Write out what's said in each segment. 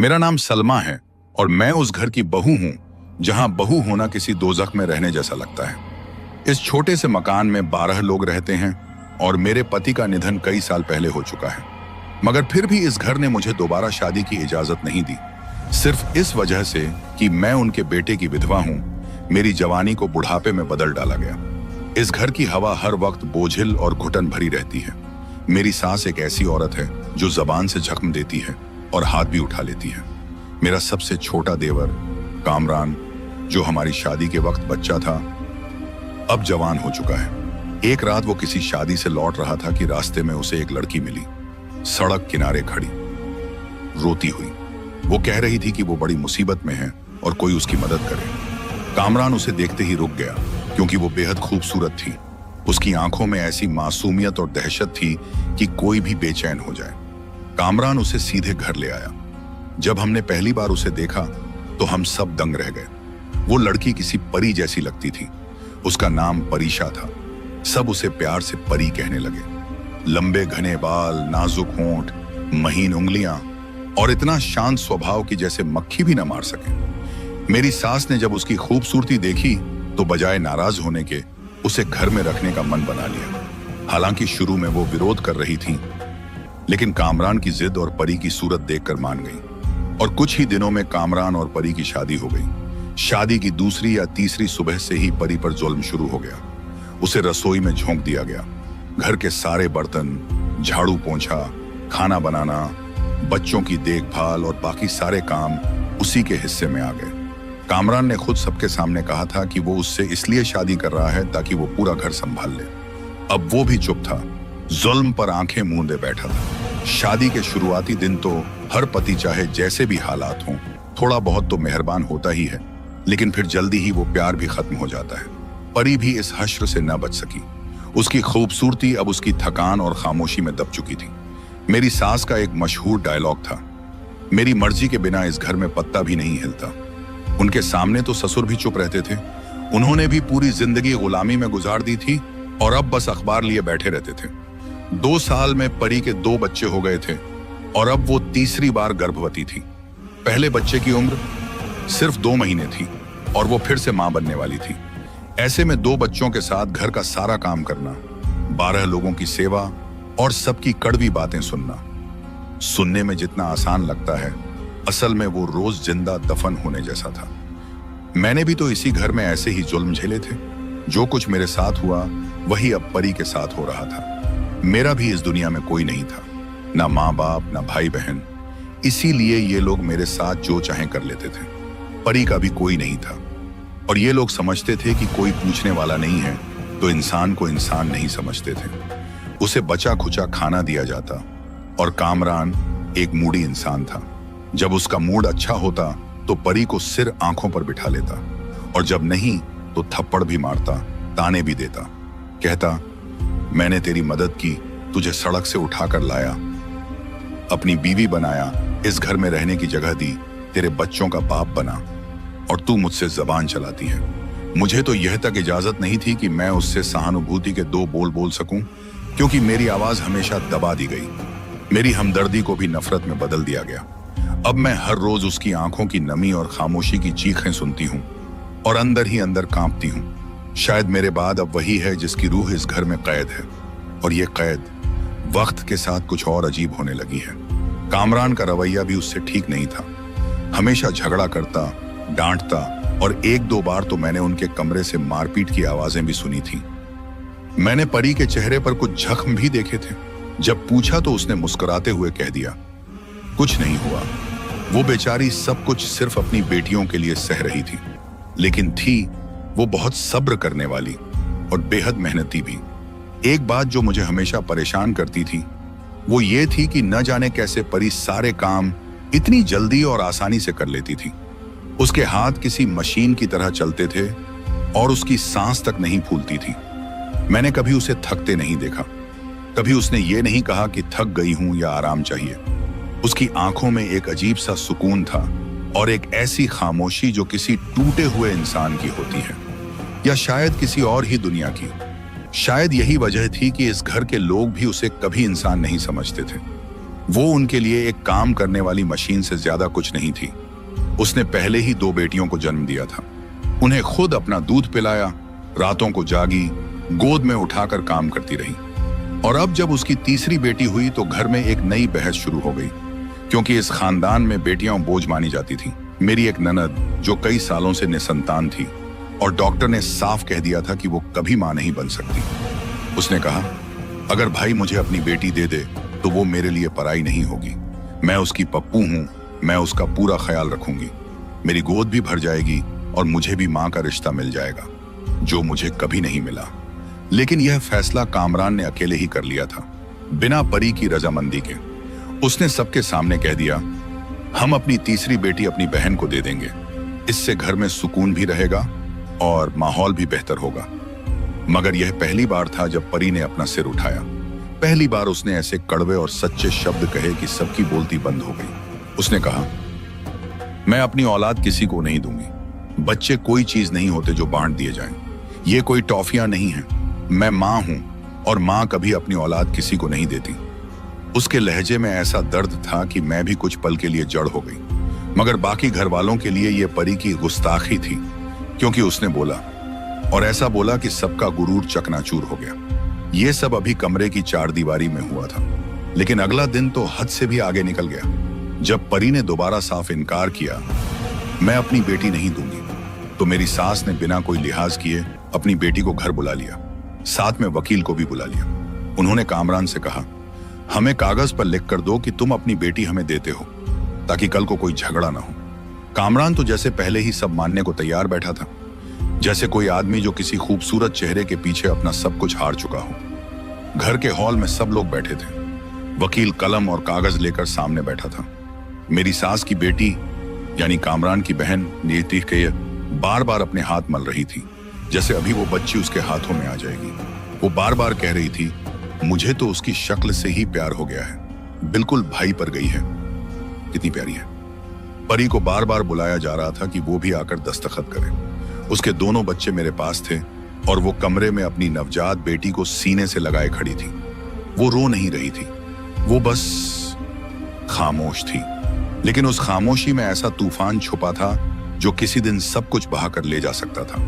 मेरा नाम सलमा है और मैं उस घर की बहू हूं जहां बहू होना किसी दोजख में रहने जैसा लगता है। इस छोटे से मकान में 12 लोग रहते हैं और मेरे पति का निधन कई साल पहले हो चुका है, मगर फिर भी इस घर ने मुझे दोबारा शादी की इजाजत नहीं दी, सिर्फ इस वजह से कि मैं उनके बेटे की विधवा हूं। मेरी जवानी को बुढ़ापे में बदल डाला गया। इस घर की हवा हर वक्त बोझिल और घुटन भरी रहती है। मेरी सास एक ऐसी औरत है जो जबान से जख्म देती है और हाथ भी उठा लेती है। मेरा सबसे छोटा देवर कामरान, जो हमारी शादी के वक्त बच्चा था, अब जवान हो चुका है। एक रात वो किसी शादी से लौट रहा था कि रास्ते में उसे एक लड़की मिली, सड़क किनारे खड़ी, रोती हुई। वो कह रही थी कि वो बड़ी मुसीबत में है और कोई उसकी मदद करे। कामरान उसे देखते ही रुक गया क्योंकि वो बेहद खूबसूरत थी। उसकी आंखों में ऐसी मासूमियत और दहशत थी कि कोई भी बेचैन हो जाए। कामरान उसे सीधे घर ले आया। जब हमने पहली बार उसे देखा तो हम सब दंग रह गए। वो लड़की किसी परी जैसी लगती थी। उसका नाम परीशा था। सब उसे प्यार से परी कहने लगे। लंबे घने बाल, नाजुक होंठ, महीन उंगलियां और इतना शांत स्वभाव कि जैसे मक्खी भी न मार सके। मेरी सास ने जब उसकी खूबसूरती देखी तो बजाय नाराज होने के उसे घर में रखने का मन बना लिया। हालांकि शुरू में वो विरोध कर रही थी, लेकिन कामरान की जिद और परी की सूरत देखकर मान गई और कुछ ही दिनों में कामरान और परी की शादी हो गई। शादी की दूसरी या तीसरी सुबह से ही परी पर जुल्म शुरू हो गया। उसे रसोई में झोंक दिया गया। घर के सारे बर्तन, झाड़ू पोंछा, खाना बनाना, बच्चों की देखभाल और बाकी सारे काम उसी के हिस्से में आ गए। कामरान ने खुद सबके सामने कहा था कि वो उससे इसलिए शादी कर रहा है ताकि वो पूरा घर संभाल ले। अब वो भी चुप था, जुल्म पर आंखें मूंदे बैठा था। शादी के शुरुआती दिन तो हर पति चाहे जैसे भी हालात हों, थोड़ा बहुत तो मेहरबान होता ही है, लेकिन फिर जल्दी ही वो प्यार भी खत्म हो जाता है। परी भी इस हश्र से न बच सकी। उसकी खूबसूरती अब उसकी थकान और खामोशी में दब चुकी थी। मेरी सास का एक मशहूर डायलॉग था, मेरी मर्जी के बिना इस घर में पत्ता भी नहीं हिलता। उनके सामने तो ससुर भी चुप रहते थे। उन्होंने भी पूरी जिंदगी गुलामी में गुजार दी थी और अब बस अखबार लिए बैठे रहते थे। 2 साल में परी के 2 बच्चे हो गए थे और अब वो तीसरी बार गर्भवती थी। पहले बच्चे की उम्र सिर्फ 2 महीने थी और वो फिर से मां बनने वाली थी। ऐसे में 2 बच्चों के साथ घर का सारा काम करना, 12 लोगों की सेवा और सबकी कड़वी बातें सुनना, सुनने में जितना आसान लगता है, असल में वो रोज जिंदा दफन होने जैसा था। मैंने भी तो इसी घर में ऐसे ही जुल्म झेले थे। जो कुछ मेरे साथ हुआ वही अब परी के साथ हो रहा था। मेरा भी इस दुनिया में कोई नहीं था, ना माँ बाप, ना भाई बहन। इसीलिए ये लोग मेरे साथ जो चाहें कर लेते थे। परी का भी कोई नहीं था और ये लोग समझते थे कि कोई पूछने वाला नहीं है तो इंसान को इंसान नहीं समझते थे। उसे बचा खुचा खाना दिया जाता और कामरान एक मूडी इंसान था। जब उसका मूड अच्छा होता तो परी को सिर आंखों पर बिठा लेता और जब नहीं तो थप्पड़ भी मारता, ताने भी देता। कहता, मैंने तेरी मदद की, तुझे सड़क से उठाकर लाया, अपनी बीवी बनाया, इस घर में रहने की जगह दी, तेरे बच्चों का बाप बना और तू मुझसे जबान चलाती है। मुझे तो यह तक इजाजत नहीं थी कि मैं उससे सहानुभूति के 2 बोल बोल सकूं, क्योंकि मेरी आवाज हमेशा दबा दी गई। मेरी हमदर्दी को भी नफरत में बदल दिया गया। अब मैं हर रोज उसकी आंखों की नमी और खामोशी की चीखें सुनती हूँ और अंदर ही अंदर कांपती हूँ। शायद मेरे बाद अब वही है जिसकी रूह इस घर में कैद है और ये कैद वक्त के साथ कुछ और अजीब होने लगी है। कामरान का रवैया भी उससे ठीक नहीं था। हमेशा झगड़ा करता, डांटता और 1-2 बार तो मैंने उनके कमरे से मारपीट की आवाजें भी सुनी थी। मैंने परी के चेहरे पर कुछ जख्म भी देखे थे। जब पूछा तो उसने मुस्कुराते हुए कह दिया, कुछ नहीं हुआ। वो बेचारी सब कुछ सिर्फ अपनी बेटियों के लिए सह रही थी, लेकिन थी वो बहुत सब्र करने वाली और बेहद मेहनती भी। एक बात जो मुझे हमेशा परेशान करती थी वो ये थी कि न जाने कैसे परी सारे काम इतनी जल्दी और आसानी से कर लेती थी। उसके हाथ किसी मशीन की तरह चलते थे और उसकी सांस तक नहीं फूलती थी। मैंने कभी उसे थकते नहीं देखा। कभी उसने ये नहीं कहा कि थक गई हूं या आराम चाहिए। उसकी आंखों में एक अजीब सा सुकून था और एक ऐसी खामोशी जो किसी टूटे हुए इंसान की होती है या शायद किसी और ही दुनिया की। शायद यही वजह थी कि इस घर के लोग भी उसे कभी इंसान नहीं समझते थे। वो उनके लिए एक काम करने वाली मशीन से ज्यादा कुछ नहीं थी। उसने पहले ही 2 बेटियों को जन्म दिया था, उन्हें खुद अपना दूध पिलाया, रातों को जागी, गोद में उठाकर काम करती रही। और अब जब उसकी तीसरी बेटी हुई तो घर में एक नई बहस शुरू हो गई, क्योंकि इस खानदान में बेटियां बोझ मानी जाती थीं। मेरी एक ननद जो कई सालों से निसंतान थी और डॉक्टर ने साफ कह दिया था कि वो कभी मां नहीं बन सकती। उसने कहा, अगर भाई मुझे अपनी बेटी दे दे तो वो मेरे लिए पराई नहीं होगी। मैं उसकी पप्पू हूं, मैं उसका पूरा ख्याल रखूंगी, मेरी गोद भी भर जाएगी और मुझे भी मां का रिश्ता मिल जाएगा, जो मुझे कभी नहीं मिला। लेकिन यह फैसला कामरान ने अकेले ही कर लिया था, बिना परी की रजामंदी के। उसने सबके सामने कह दिया, हम अपनी तीसरी बेटी अपनी बहन को दे देंगे, इससे घर में सुकून भी रहेगा और माहौल भी बेहतर होगा। मगर यह पहली बार था जब परी ने अपना सिर उठाया। पहली बार उसने ऐसे कड़वे और सच्चे शब्द कहे कि सबकी बोलती बंद हो गई। उसने कहा, मैं अपनी औलाद किसी को नहीं दूंगी। बच्चे कोई चीज नहीं होते जो बांट दिए जाएं। ये कोई टॉफियां नहीं हैं। मैं मां हूं और मां कभी अपनी औलाद किसी को नहीं देती। उसके लहजे में ऐसा दर्द था कि मैं भी कुछ पल के लिए जड़ हो गई। मगर बाकी घर वालों के लिए यह परी की गुस्ताखी थी, क्योंकि उसने बोला, और ऐसा बोला कि सबका गुरूर चकनाचूर हो गया। यह सब अभी कमरे की चारदीवारी में हुआ था, लेकिन अगला दिन तो हद से भी आगे निकल गया। जब परी ने दोबारा साफ इनकार किया, मैं अपनी बेटी नहीं दूंगी, तो मेरी सास ने बिना कोई लिहाज किए अपनी बेटी को घर बुला लिया, साथ में वकील को भी बुला लिया। उन्होंने कामरान से कहा, हमें कागज पर लिख कर दो कि तुम अपनी बेटी हमें देते हो, ताकि कल को कोई झगड़ा ना हो। कामरान तो जैसे पहले ही सब मानने को तैयार बैठा था, जैसे कोई आदमी जो किसी खूबसूरत चेहरे के पीछे अपना सब कुछ हार चुका हो। घर के हॉल में सब लोग बैठे थे। वकील कलम और कागज लेकर सामने बैठा था। मेरी सास की बेटी यानी कामरान की बहन नीति के बार बार अपने हाथ मल रही थी, जैसे अभी वो बच्ची उसके हाथों में आ जाएगी। वो बार बार कह रही थी, मुझे तो उसकी शक्ल से ही प्यार हो गया है, बिल्कुल भाई पर गई है, कितनी प्यारी है। परी को बार बार बुलाया जा रहा था कि वो भी आकर दस्तखत करे। उसके दोनों बच्चे मेरे पास थे और वो कमरे में अपनी नवजात बेटी को सीने से लगाए खड़ी थी। वो रो नहीं रही थी, वो बस खामोश थी। लेकिन उस खामोशी में ऐसा तूफान छुपा था जो किसी दिन सब कुछ बहाकर ले जा सकता था।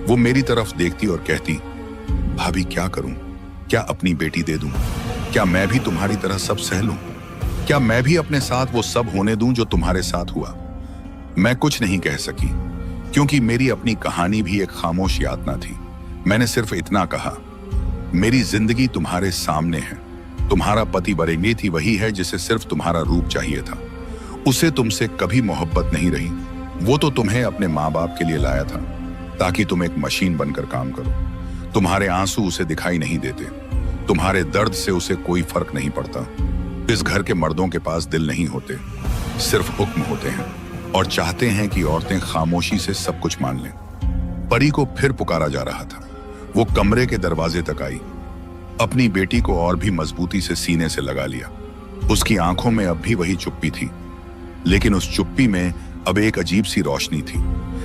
वो मेरी तरफ देखती और कहती, भाभी क्या करूं? क्या अपनी बेटी दे दूं? क्या मैं भी तुम्हारी तरह सब सह लूं? क्या मैं भी अपने साथ वो सब होने दूं जो तुम्हारे साथ हुआ? मैं कुछ नहीं कह सकी, क्योंकि मेरी अपनी कहानी भी एक खामोश यातना थी। मैंने सिर्फ इतना कहा, मेरी जिंदगी तुम्हारे सामने है। तुम्हारा पति बरेंगेती वही है जिसे सिर्फ तुम्हारा रूप चाहिए था। उसे तुमसे कभी मोहब्बत नहीं रही। वो तो तुम्हें अपने माँ बाप के लिए लाया था, ताकि तुम एक मशीन बनकर काम करो। तुम्हारे आंसू उसे दिखाई नहीं देते, तुम्हारे दर्द से उसे कोई फर्क नहीं पड़ता। इस घर के मर्दों के पास दिल नहीं होते, सिर्फ हुक्म होते हैं और चाहते हैं कि औरतें खामोशी से सब कुछ मान लें। परी को फिर पुकारा जा रहा था। वो कमरे के दरवाजे तक आई, अपनी बेटी को और भी मजबूती से सीने से लगा लिया। उसकी आंखों में अब भी वही चुप्पी थी, लेकिन उस चुप्पी में अब एक अजीब सी रोशनी थी,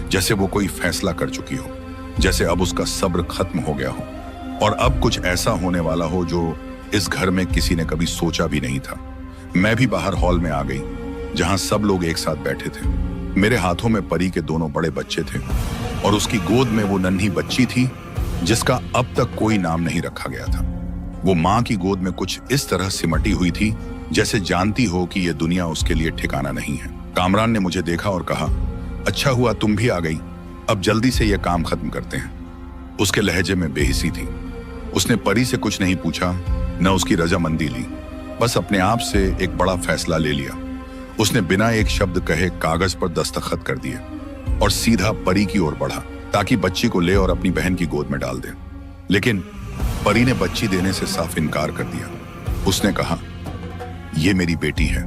जैसे वो कोई फैसला कर चुकी हो, जैसे अब उसका सब्र खत्म हो गया हो और अब कुछ ऐसा होने वाला हो जो इस घर में किसी ने कभी सोचा भी नहीं था। मैं भी बाहर हॉल में आ गई, जहां सब लोग एक साथ बैठे थे। मेरे हाथों में परी के दोनों बड़े बच्चे थे और उसकी गोद में वो नन्ही बच्ची थी जिसका अब तक कोई नाम नहीं रखा गया था। वो माँ की गोद में कुछ इस तरह सिमटी हुई थी जैसे जानती हो कि यह दुनिया उसके लिए ठिकाना नहीं है। कामरान ने मुझे देखा और कहा, अच्छा हुआ तुम भी आ गई, अब जल्दी से यह काम खत्म करते हैं। उसके लहजे में बेहिसी थी। उसने परी से कुछ नहीं पूछा, न उसकी रजामंदी ली, बस अपने आप से एक बड़ा फैसला ले लिया। उसने बिना एक शब्द कहे कागज पर दस्तखत कर दिए और सीधा परी की ओर बढ़ा, ताकि बच्ची को ले और अपनी बहन की गोद में डाल दे। लेकिन परी ने बच्ची देने से साफ इनकार कर दिया। उसने कहा, यह मेरी बेटी है,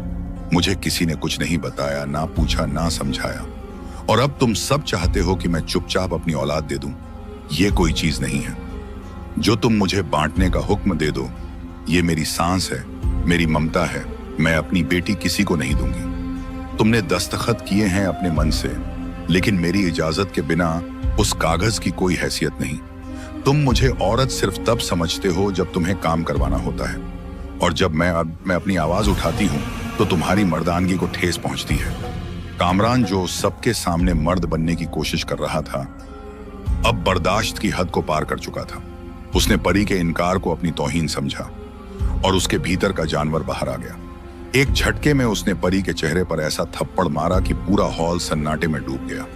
मुझे किसी ने कुछ नहीं बताया, ना पूछा, ना समझाया, और अब तुम सब चाहते हो कि मैं चुपचाप अपनी औलाद दे दूं। यह कोई चीज नहीं है जो तुम मुझे बांटने का हुक्म दे दो। ये मेरी सांस है, मेरी ममता है। मैं अपनी बेटी किसी को नहीं दूंगी। तुमने दस्तखत किए हैं अपने मन से, लेकिन मेरी इजाजत के बिना उस कागज की कोई हैसियत नहीं। तुम मुझे औरत सिर्फ तब समझते हो जब तुम्हें काम करवाना होता है, और जब मैं अपनी आवाज उठाती हूँ तो तुम्हारी मर्दानगी को ठेस पहुंचती है। कामरान, जो सबके सामने मर्द बनने की कोशिश कर रहा था, अब बर्दाश्त की हद को पार कर चुका था। उसने परी के इनकार को अपनी तौहीन समझा और उसके भीतर का जानवर बाहर आ गया। एक झटके में उसने परी के चेहरे पर ऐसा थप्पड़ मारा कि पूरा हॉल सन्नाटे में डूब गया।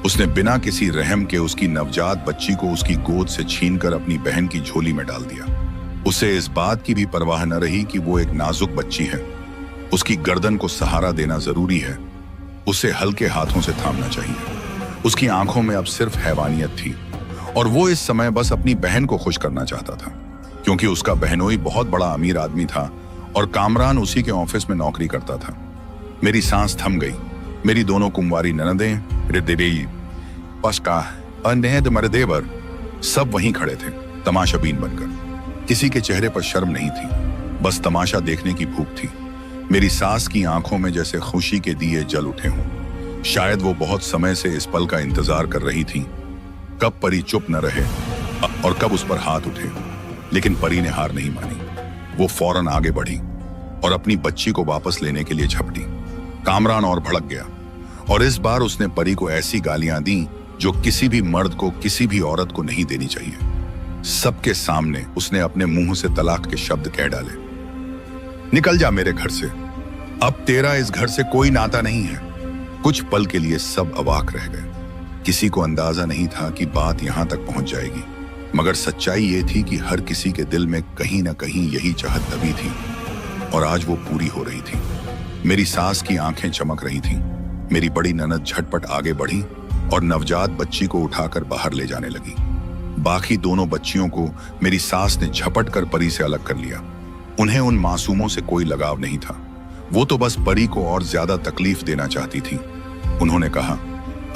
उसने बिना किसी रहम के उसकी नवजात बच्ची को उसकी गोद से छीनकर अपनी बहन की झोली में डाल दिया। उसे इस बात की भी परवाह न रही कि वो एक नाजुक बच्ची है, उसकी गर्दन को सहारा देना जरूरी है, उसे हल्के हाथों से थामना चाहिए। उसकी आंखों में अब सिर्फ हैवानियत थी और वो इस समय बस अपनी बहन को खुश करना चाहता था, क्योंकि उसका बहनोई बहुत बड़ा अमीर आदमी था और कामरान उसी के ऑफिस में नौकरी करता था। मेरी सांस थम गई। मेरी दोनों कुंवारी ननदें, रिद्देई, पस्का, अनहद मरदेवर सब वहीं खड़े थे, तमाशाबीन बनकर। किसी के चेहरे पर शर्म नहीं थी, बस तमाशा देखने की भूख थी। मेरी सास की आंखों में जैसे खुशी के दिए जल उठे हों। शायद वो बहुत समय से इस पल का इंतजार कर रही थी, कब परी चुप न रहे और कब उस पर हाथ उठे। लेकिन परी ने हार नहीं मानी। वो फौरन आगे बढ़ी और अपनी बच्ची को वापस लेने के लिए झपटी। कामरान और भड़क गया और इस बार उसने परी को ऐसी गालियां दी जो किसी भी मर्द को, किसी भी औरत को नहीं देनी चाहिए। सबके सामने उसने अपने मुंह से तलाक के शब्द कह डाले। निकल जा मेरे घर से, अब तेरा इस घर से कोई नाता नहीं है। कुछ पल के लिए सब अवाक रह गए। किसी को अंदाजा नहीं था कि बात यहां तक पहुंच जाएगी, मगर सच्चाई ये थी कि हर किसी के दिल में कहीं ना कहीं यही चाहत दबी थी और आज वो पूरी हो रही थी। मेरी सास की आंखें चमक रही थीं। मेरी बड़ी ननद झटपट आगे बढ़ी और नवजात बच्ची को उठाकर बाहर ले जाने लगी। बाकी दोनों बच्चियों को मेरी सास ने झपट कर परी से अलग कर लिया। उन्हें उन मासूमों से कोई लगाव नहीं था, वो तो बस परी को और ज्यादा तकलीफ देना चाहती थी। उन्होंने कहा,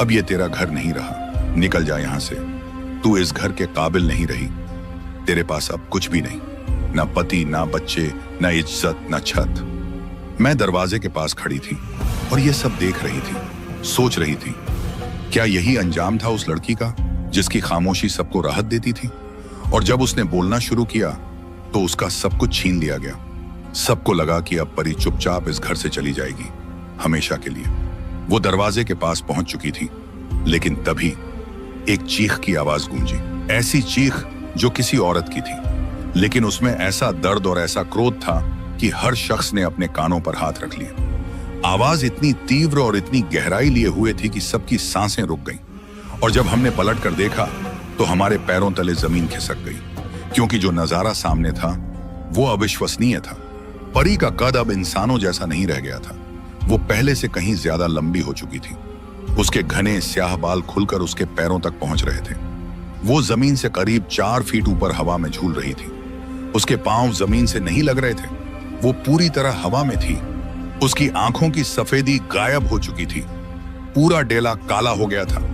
अब ये तेरा घर नहीं रहा, निकल जा यहां से। तू इस घर के काबिल नहीं रही। तेरे पास अब कुछ भी नहीं, ना पति, ना बच्चे, ना इज्जत, ना छत। मैं दरवाजे के पास खड़ी थी और ये सब देख रही थी, सोच रही थी, क्या यही अंजाम था उस लड़की का जिसकी खामोशी सबको राहत देती थी? और जब उसने बोलना शुरू किया तो उसका सब कुछ छीन लिया गया। सबको लगा कि अब परी चुपचाप इस घर से चली जाएगी, हमेशा के लिए। वो दरवाजे के पास पहुंच चुकी थी, लेकिन तभी एक चीख की आवाज गूंजी। ऐसी चीख जो किसी औरत की थी, लेकिन उसमें ऐसा दर्द और ऐसा क्रोध था कि हर शख्स ने अपने कानों पर हाथ रख लिए। आवाज इतनी तीव्र और इतनी गहराई लिए हुए थी कि सबकी सांसें रुक गईं। और जब हमने पलट कर देखा तो हमारे पैरों तले जमीन खिसक गई, क्योंकि जो नजारा सामने था वो अविश्वसनीय था। परी का कद अब इंसानों जैसा नहीं रह गया था, वो पहले से कहीं ज्यादा लंबी हो चुकी थी। उसके घने स्याह बाल खुलकर उसके पैरों तक पहुंच रहे थे। वो जमीन से करीब 4 फीट ऊपर हवा में झूल रही थी। उसके पांव जमीन से नहीं लग रहे थे, वो पूरी तरह हवा में थी। उसकी आंखों की सफेदी गायब हो चुकी थी, पूरा डेला काला हो गया था।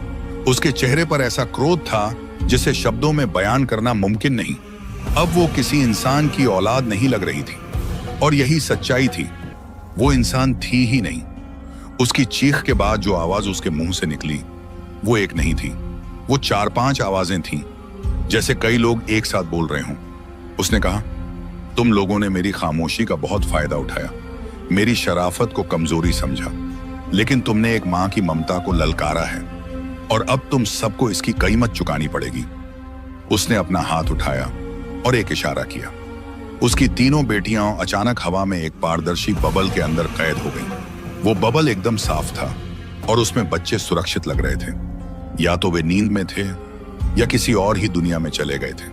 उसके चेहरे पर ऐसा क्रोध था जिसे शब्दों में बयान करना मुमकिन नहीं। अब वो किसी इंसान की औलाद नहीं लग रही थी, और यही सच्चाई थी, वो इंसान थी ही नहीं। उसकी चीख के बाद जो आवाज उसके मुंह से निकली वो एक नहीं थी, वो 4-5 आवाजें थीं, जैसे कई लोग एक साथ बोल रहे हों। उसने कहा, तुम लोगों ने मेरी खामोशी का बहुत फायदा उठाया, मेरी शराफत को कमजोरी समझा, लेकिन तुमने एक मां की ममता को ललकारा है और अब तुम सबको इसकी कीमत चुकानी पड़ेगी। उसने अपना हाथ उठाया और एक इशारा किया। उसकी तीनों बेटियां अचानक हवा में एक पारदर्शी बबल के अंदर कैद हो गईं। वो बबल एकदम साफ था और उसमें बच्चे सुरक्षित लग रहे थे। या तो वे नींद में थे या किसी और ही दुनिया में चले गए थे।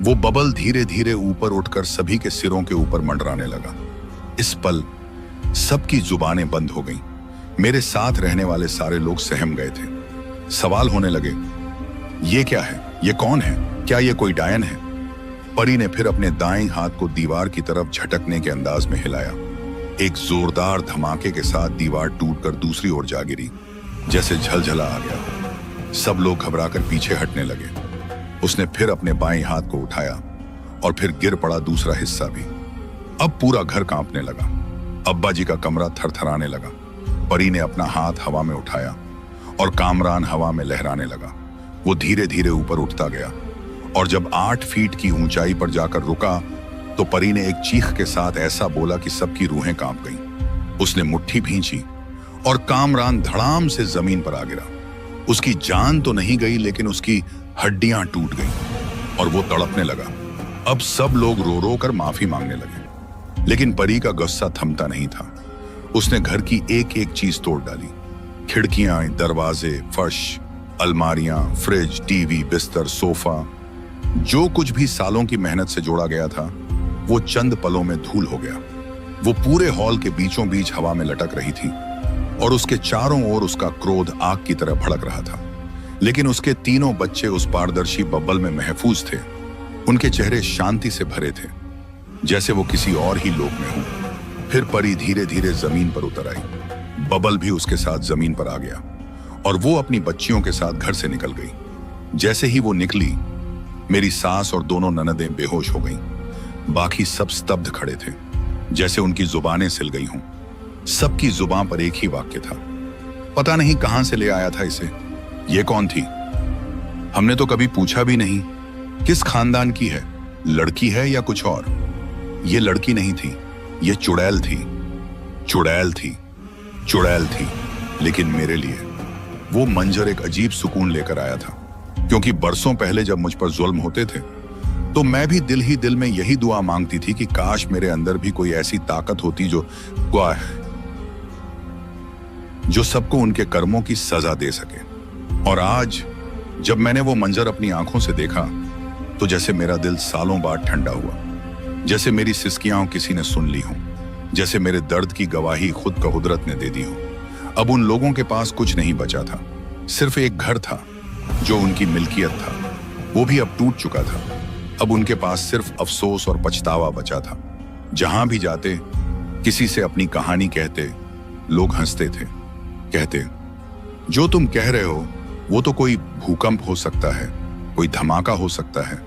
वो बबल धीरे धीरे ऊपर उठकर सभी के सिरों के ऊपर मंडराने लगा। इस पल सबकी जुबानें बंद हो गईं। मेरे साथ रहने वाले सारे लोग सहम गए थे। सवाल होने लगे, ये क्या है, ये कौन है, क्या ये कोई डायन है? परी ने फिर अपने दाएं हाथ को दीवार की तरफ झटकने के अंदाज में हिलाया। एक जोरदार धमाके के साथ दीवार टूटकर दूसरी ओर जा गिरी, जैसे झलझला आ गया। सब लोग घबराकर पीछे हटने लगे। उसने फिर अपने बाएं हाथ को उठाया और फिर गिर पड़ा दूसरा हिस्सा भी। अब पूरा घर कांपने लगा। अब्बा जी का कमरा थरथराने लगा। परी ने अपना हाथ हवा में उठाया और कामरान हवा में लहराने लगा। वो धीरे धीरे ऊपर उठता गया और जब 8 फीट की ऊंचाई पर जाकर रुका तो परी ने एक चीख के साथ ऐसा बोला कि सबकी रूहें कांप गईं। उसने मुट्ठी भींची और कामरान धड़ाम से जमीन पर आ गिरा। उसकी जान तो नहीं गई, लेकिन उसकी हड्डियां टूट गईं और वो तड़पने लगा। अब सब लोग रो रो कर माफी मांगने लगे, लेकिन परी का गुस्सा थमता नहीं था। उसने घर की एक एक चीज तोड़ डाली। खिड़कियां, दरवाजे, फर्श, अलमारियां, फ्रिज, टीवी, बिस्तर, सोफा, जो कुछ भी सालों की मेहनत से जोड़ा गया था वो चंद पलों में धूल हो गया। वो पूरे हॉल के बीचों बीच हवा में लटक रही थी और उसके चारों ओर उसका क्रोध आग की तरह भड़क रहा था। लेकिन उसके तीनों बच्चे उस पारदर्शी बब्बल में महफूज थे। उनके चेहरे शांति से भरे थे, जैसे वो किसी और ही लोक में हों। फिर परी धीरे धीरे जमीन पर उतर आई। बबल भी उसके साथ जमीन पर आ गया और वो अपनी बच्चियों के साथ घर से निकल गई। जैसे ही वो निकली, मेरी सास और दोनों ननदें बेहोश हो गईं। बाकी सब स्तब्ध खड़े थे, जैसे उनकी जुबानें सिल गई हों। सबकी जुबान पर एक ही वाक्य था, पता नहीं कहां से ले आया था इसे। ये कौन थी? हमने तो कभी पूछा भी नहीं। किस खानदान की है? लड़की है या कुछ और? ये लड़की नहीं थी, ये चुड़ैल थी। चुड़ैल थी, चुड़ैल थी। लेकिन मेरे लिए वो मंजर एक अजीब सुकून लेकर आया था, क्योंकि बरसों पहले जब मुझ पर जुल्म होते थे तो मैं भी दिल ही दिल में यही दुआ मांगती थी कि काश मेरे अंदर भी कोई ऐसी ताकत होती जो सबको उनके कर्मों की सजा दे सके। और आज जब मैंने वो मंजर अपनी आंखों से देखा तो जैसे मेरा दिल सालों बाद ठंडा हुआ, जैसे मेरी सिसकियां किसी ने सुन ली हो, जैसे मेरे दर्द की गवाही खुद का कुदरत ने दे दी हो। अब उन लोगों के पास कुछ नहीं बचा था, सिर्फ एक घर था जो उनकी मिल्कियत था, वो भी अब टूट चुका था। अब उनके पास सिर्फ अफसोस और पछतावा बचा था। जहां भी जाते, किसी से अपनी कहानी कहते, लोग हंसते थे, कहते, जो तुम कह रहे हो वो तो कोई भूकंप हो सकता है, कोई धमाका हो सकता है,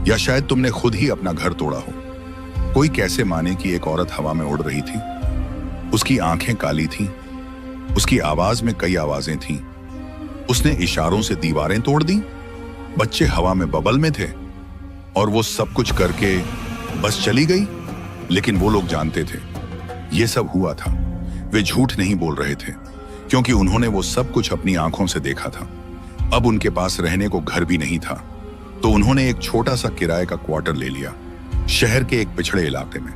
या शायद तुमने खुद ही अपना घर तोड़ा हो। कोई कैसे माने कि एक औरत हवा में उड़ रही थी, उसकी आंखें काली थीं, उसकी आवाज में कई आवाजें थीं, उसने इशारों से दीवारें तोड़ दी, बच्चे हवा में बबल में थे और वो सब कुछ करके बस चली गई। लेकिन वो लोग जानते थे ये सब हुआ था। वे झूठ नहीं बोल रहे थे, क्योंकि उन्होंने वो सब कुछ अपनी आंखों से देखा था। अब उनके पास रहने को घर भी नहीं था, तो उन्होंने एक छोटा सा किराए का क्वार्टर ले लिया, शहर के एक पिछड़े इलाके में,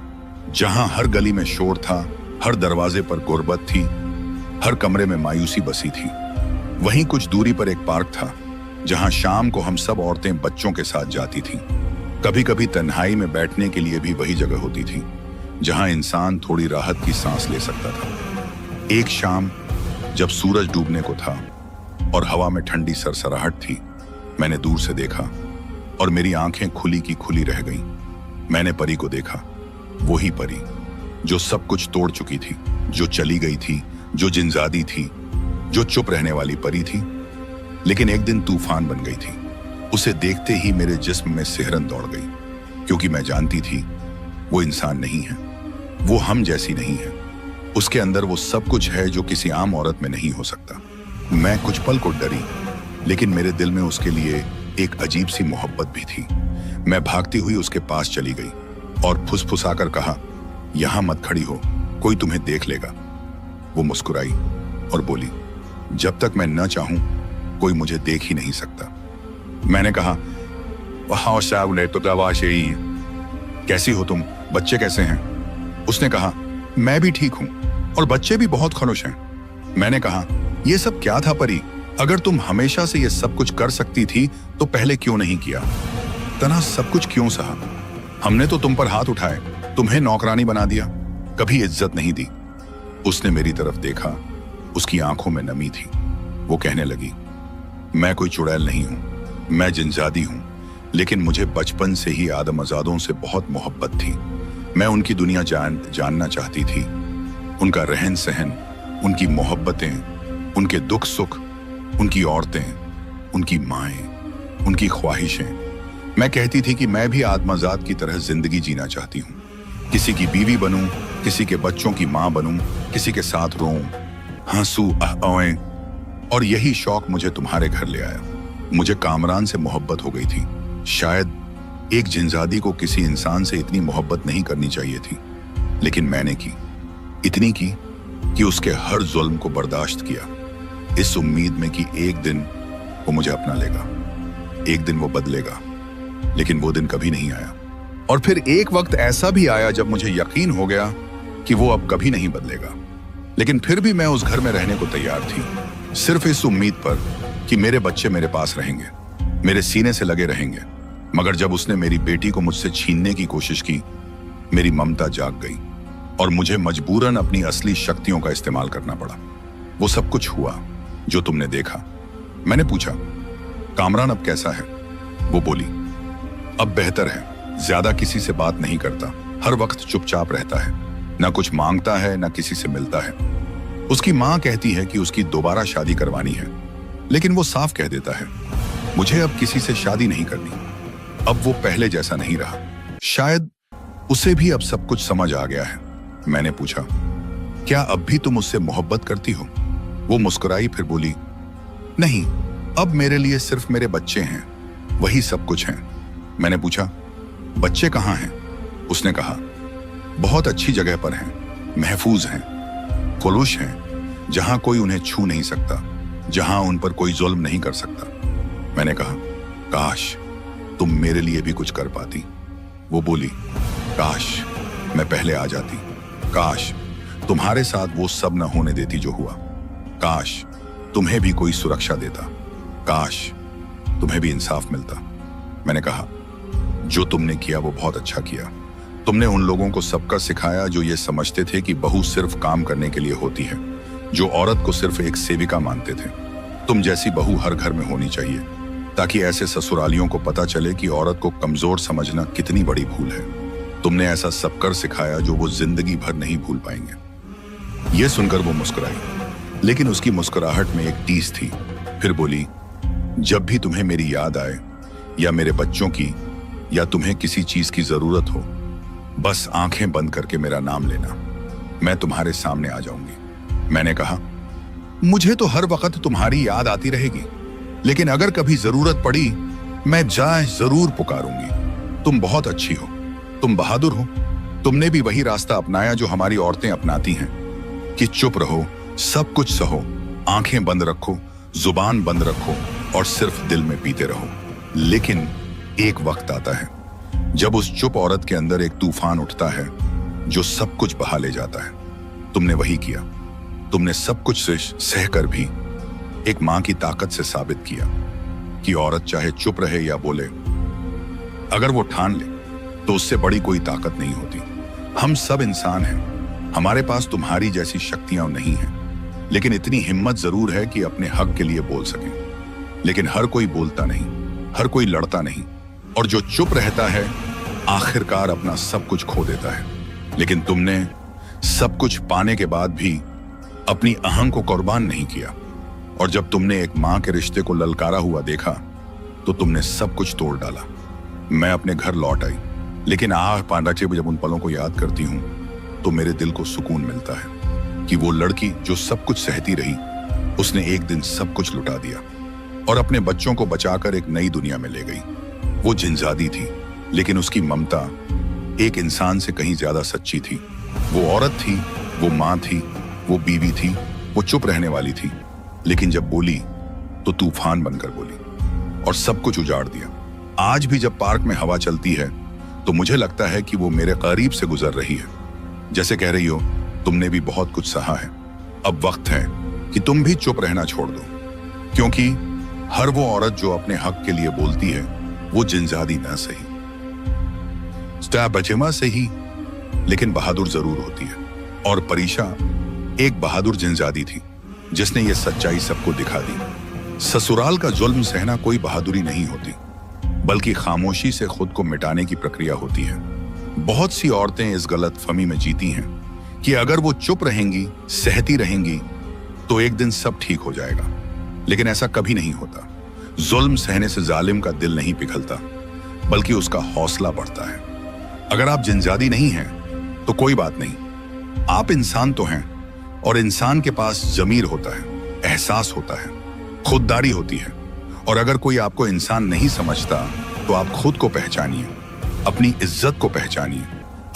जहां हर गली में शोर था, हर दरवाजे पर गुर्बत थी, हर कमरे में मायूसी बसी थी। वहीं कुछ दूरी पर एक पार्क था, जहां शाम को हम सब औरतें बच्चों के साथ जाती थीं। कभी कभी तन्हाई में बैठने के लिए भी वही जगह होती थी, जहां इंसान थोड़ी राहत की सांस ले सकता था। एक शाम जब सूरज डूबने को था और हवा में ठंडी सरसराहट थी, मैंने दूर से देखा और मेरी आंखें खुली की खुली रह गईं। मैंने परी को देखा, वही परी जो सब कुछ तोड़ चुकी थी, जो चली गई थी, जो जिनजादी थी, जो चुप रहने वाली परी थी, लेकिन एक दिन तूफान बन गई थी। उसे देखते ही मेरे जिस्म में सिहरन दौड़ गई, क्योंकि मैं जानती थी वो इंसान नहीं है, वो हम जैसी नहीं है। उसके अंदर वो सब कुछ है जो किसी आम औरत में नहीं हो सकता। मैं कुछ पल को डरी, लेकिन मेरे दिल में उसके लिए एक अजीब सी मोहब्बत भी थी। मैं भागती हुई उसके पास चली गई और फुसफुसाकर कहा, यहां मत खड़ी हो, कोई तुम्हें देख लेगा। वो मुस्कुराई और बोली, जब तक मैं न चाहूं कोई मुझे देख ही नहीं सकता। मैंने कहा, कैसी हो तुम, बच्चे कैसे हैं? उसने कहा, मैं भी ठीक हूं और बच्चे भी बहुत खुश हैं। मैंने कहा, ये सब क्या था परी? अगर तुम हमेशा से ये सब कुछ कर सकती थी तो पहले क्यों नहीं किया? तना सब कुछ क्यों सहा? हमने तो तुम पर हाथ उठाए, तुम्हें नौकरानी बना दिया, कभी इज्जत नहीं दी। उसने मेरी तरफ देखा, उसकी आंखों में नमी थी। वो कहने लगी, मैं कोई चुड़ैल नहीं हूं, मैं जिनजादी हूं, लेकिन मुझे बचपन से ही आदम-अज़ादों से बहुत मोहब्बत थी। मैं उनकी दुनिया जानना चाहती थी, उनका रहन सहन, उनकी मोहब्बतें, उनके दुख सुख, उनकी औरतें, उनकी माएं, उनकी ख्वाहिशें। मैं कहती थी कि मैं भी आदम-अज़ाद की तरह जिंदगी जीना चाहती हूँ, किसी की बीवी बनूं, किसी के बच्चों की माँ बनूं, किसी के साथ रोऊं, हंसू आएं। और यही शौक मुझे तुम्हारे घर ले आया। मुझे कामरान से मोहब्बत हो गई थी, शायद एक जिनजादी को किसी इंसान से इतनी मोहब्बत नहीं करनी चाहिए थी, लेकिन मैंने की। इतनी की कि उसके हर जुल्म को बर्दाश्त किया, इस उम्मीद में कि एक दिन वो मुझे अपना लेगा, एक दिन वो बदलेगा। लेकिन वो दिन कभी नहीं आया। और फिर एक वक्त ऐसा भी आया जब मुझे यकीन हो गया कि वो अब कभी नहीं बदलेगा। लेकिन फिर भी मैं उस घर में रहने को तैयार थी, सिर्फ इस उम्मीद पर कि मेरे बच्चे मेरे पास रहेंगे, मेरे सीने से लगे रहेंगे। मगर जब उसने मेरी बेटी को मुझसे छीनने की कोशिश की, मेरी ममता जाग गई और मुझे मजबूरन अपनी असली शक्तियों का इस्तेमाल करना पड़ा। वो सब कुछ हुआ जो तुमने देखा। मैंने पूछा, कामरान अब कैसा है? वो बोली, अब बेहतर है, ज्यादा किसी से बात नहीं करता, हर वक्त चुपचाप रहता है, ना कुछ मांगता है ना किसी से मिलता है। उसकी मां कहती है कि उसकी दोबारा शादी करवानी है, लेकिन वो साफ कह देता है, मुझे अब किसी से शादी नहीं करनी। अब वो पहले जैसा नहीं रहा। शायद उसे भी अब सब कुछ समझ आ गया है। मैंने पूछा, क्या अब भी तुम उससे मोहब्बत करती हो? वो मुस्कुराई, फिर बोली, नहीं, अब मेरे लिए सिर्फ मेरे बच्चे हैं, वही सब कुछ हैं। मैंने पूछा, बच्चे कहाँ हैं? उसने कहा, बहुत अच्छी जगह पर हैं, महफूज हैं, खुलूश हैं, जहां कोई उन्हें छू नहीं सकता, जहां उन पर कोई जुल्म नहीं कर सकता। मैंने कहा, काश तुम मेरे लिए भी कुछ कर पाती। वो बोली, काश मैं पहले आ जाती, काश तुम्हारे साथ वो सब न होने देती जो हुआ, काश तुम्हें भी कोई सुरक्षा देता, काश तुम्हें भी इंसाफ मिलता। मैंने कहा, जो तुमने किया वो बहुत अच्छा किया। तुमने उन लोगों को सबका सिखाया जो ये समझते थे कि बहू सिर्फ काम करने के लिए होती है, जो औरत को सिर्फ एक सेविका मानते थे। तुम जैसी बहू हर घर में होनी चाहिए, ताकि ऐसे ससुरालियों को पता चले कि औरत को कमजोर समझना कितनी बड़ी भूल है। तुमने ऐसा सब कर सिखाया जो वो जिंदगी भर नहीं भूल पाएंगे। ये सुनकर वो मुस्कुराई, लेकिन उसकी मुस्कुराहट में एक टीस थी। फिर बोली, जब भी तुम्हें मेरी याद आए या मेरे बच्चों की या तुम्हें किसी चीज की जरूरत हो, बस आंखें बंद करके मेरा नाम लेना, मैं तुम्हारे सामने आ जाऊंगी। मैंने कहा, मुझे तो हर वक्त तुम्हारी याद आती रहेगी, लेकिन अगर कभी जरूरत पड़ी मैं जाए जरूर पुकारूंगी। तुम बहुत अच्छी हो, तुम बहादुर हो। तुमने भी वही रास्ता अपनाया जो हमारी औरतें अपनाती हैं, कि चुप रहो, सब कुछ सहो, आंखें बंद रखो, जुबान बंद रखो और सिर्फ दिल में पीते रहो। लेकिन एक वक्त आता है जब उस चुप औरत के अंदर एक तूफान उठता है जो सब कुछ बहा ले जाता है। तुमने वही किया। तुमने सब कुछ सहकर भी एक मां की ताकत से साबित किया कि औरत चाहे चुप रहे या बोले, अगर वो ठान ले तो उससे बड़ी कोई ताकत नहीं होती। हम सब इंसान हैं, हमारे पास तुम्हारी जैसी शक्तियां नहीं हैं, लेकिन इतनी हिम्मत जरूर है कि अपने हक के लिए बोल सकें। लेकिन हर कोई बोलता नहीं, हर कोई लड़ता नहीं, और जो चुप रहता है आखिरकार अपना सब कुछ खो देता है। लेकिन तुमने सब कुछ पाने के बाद भी अपनी अहंग को कुर्बान नहीं किया, और जब तुमने एक मां के रिश्ते को ललकारा हुआ देखा तो तुमने सब कुछ तोड़ डाला। मैं अपने घर लौट आई, लेकिन पांडाचे जब उन पलों को याद करती हूं तो मेरे दिल को सुकून मिलता है कि वो लड़की जो सब कुछ सहती रही, उसने एक दिन सब कुछ लुटा दिया और अपने बच्चों को बचाकर एक नई दुनिया में ले गई। वो जिनजादी थी, लेकिन उसकी ममता एक इंसान से कहीं ज्यादा सच्ची थी। वो औरत थी, वो मां थी, वो बीवी थी, वो चुप रहने वाली थी, लेकिन जब बोली तो तूफान बनकर बोली और सब कुछ उजाड़ दिया। आज भी जब पार्क में हवा चलती है तो मुझे लगता है कि वो मेरे करीब से गुजर रही है, जैसे कह रही हो, तुमने भी बहुत कुछ सहा है, अब वक्त है कि तुम भी चुप रहना छोड़ दो। क्योंकि हर वो औरत जो अपने हक के लिए बोलती है वो जिनजादी ना सही, बचेमा सही, लेकिन बहादुर जरूर होती है। और परीशा एक बहादुर जिनजादी थी जिसने ये सच्चाई सबको दिखा दी। ससुराल का जुल्म सहना कोई बहादुरी नहीं होती, बल्कि खामोशी से खुद को मिटाने की प्रक्रिया होती है। बहुत सी औरतें इस गलतफहमी में जीती हैं कि अगर वो चुप रहेंगी, सहती रहेंगी, तो एक दिन सब ठीक हो जाएगा। लेकिन ऐसा कभी नहीं होता। जुल्म सहने से जालिम का दिल नहीं पिघलता, बल्कि उसका हौसला बढ़ता है। अगर आप जिनजादी नहीं हैं तो कोई बात नहीं, आप इंसान तो हैं, और इंसान के पास जमीर होता है, एहसास होता है, खुददारी होती है। और अगर कोई आपको इंसान नहीं समझता तो आप खुद को पहचानिए। अपनी इज्जत को पहचानिए,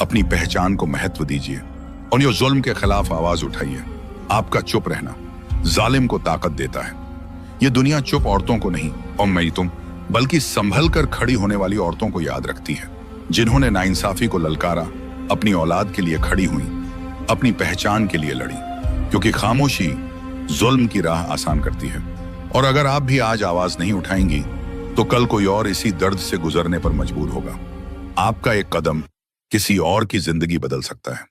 अपनी पहचान को महत्व दीजिए और ये जुल्म के खिलाफ आवाज उठाइए। आपका चुप रहना जालिम को ताकत देता है। ये दुनिया चुप औरतों को नहीं और मैं तुम बल्कि संभल कर खड़ी होने वाली औरतों को याद रखती है, जिन्होंने नाइंसाफी को ललकारा, अपनी औलाद के लिए खड़ी हुई, अपनी पहचान के लिए लड़ी। क्योंकि खामोशी जुल्म की राह आसान करती है और अगर आप भी आज आवाज नहीं उठाएंगी तो कल कोई और इसी दर्द से गुजरने पर मजबूर होगा। आपका एक कदम किसी और की जिंदगी बदल सकता है।